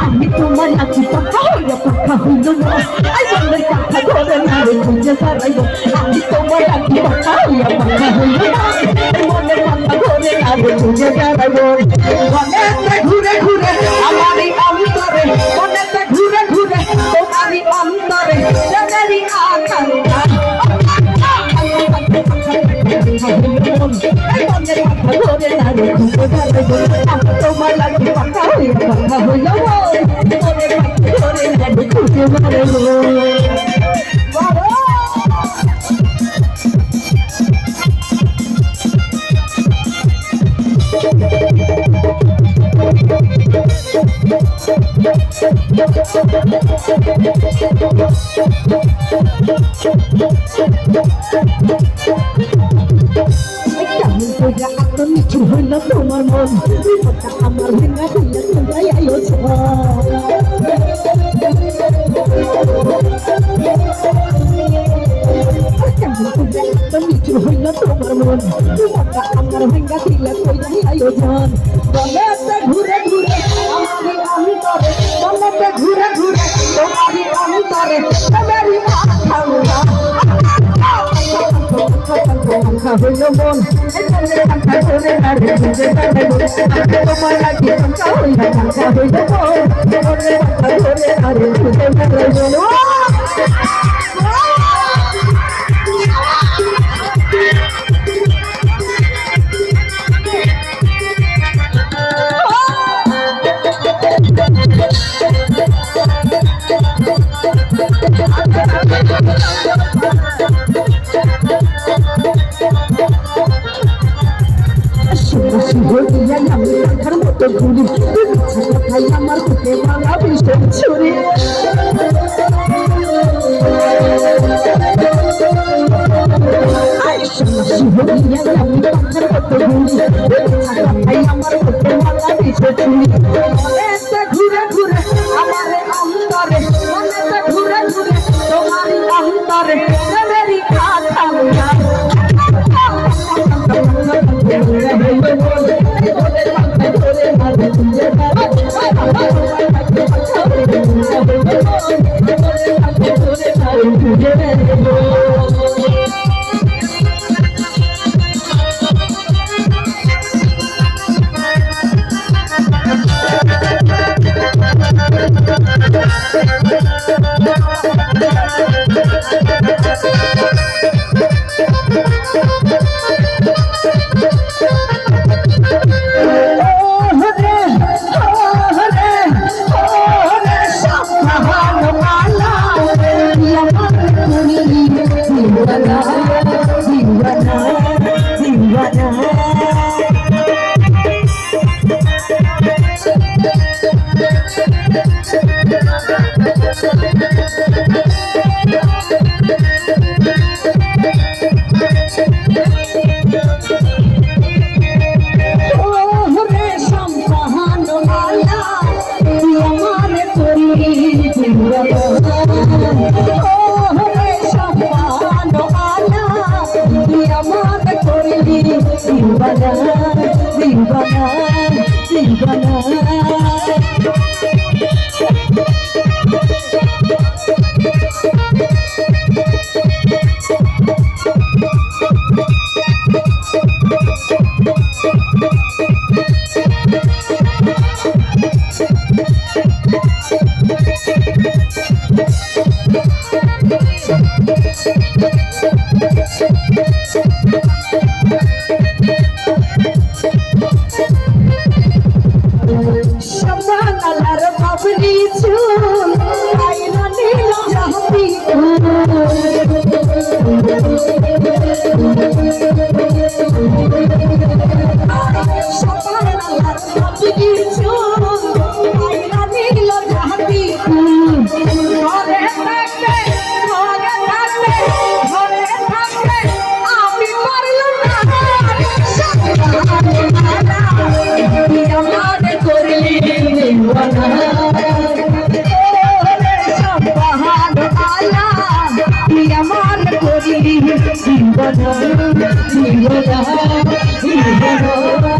আমি তোমার নাকি পাখা হইয়া পাখা হইল না আই বন্ধের কথা ধরে না রে খুঁজে হারাইব আমি তোমার নাকি পাখা হইয়া পাখা হইল না আই মনের কথা ধরে না রে খুঁজে হারাইব মনেতে ঘুরে ঘুরে আমারই অন্তরে মনেতে ঘুরে ঘুরে তোমারই অন্তরে জানারি আকাঙ্ক্ষা তোমার লাগে পাখা হইয়া পাখা হইল খুঁজে মারব নিচু হইল তোমার মন আমার ভেঙা হইয়া তোমরা আয়োছ নিচু হইল তোমার মন আমার ভেঙা দিলা তোমরা আয়োজন বলেতে ঘুরে ঘুরে আমারই অন্তরে বলেতে ঘুরে ঘুরে তোমারই অন্তরে তোমারই আকাঙ্ক্ষা হইল মন তোমার লাগে হইল ঘুরি কথাই আমার বুকে ভাঙা ভীষণ ছুরি আমার বুকে ভাঙা ভীষণ ছুরি ঘুরে ঘুরে আমার অন্তরে ঘুরে ঘুরে তোমার অন্তরে মেরি আকাঙ্ক্ষা জীবন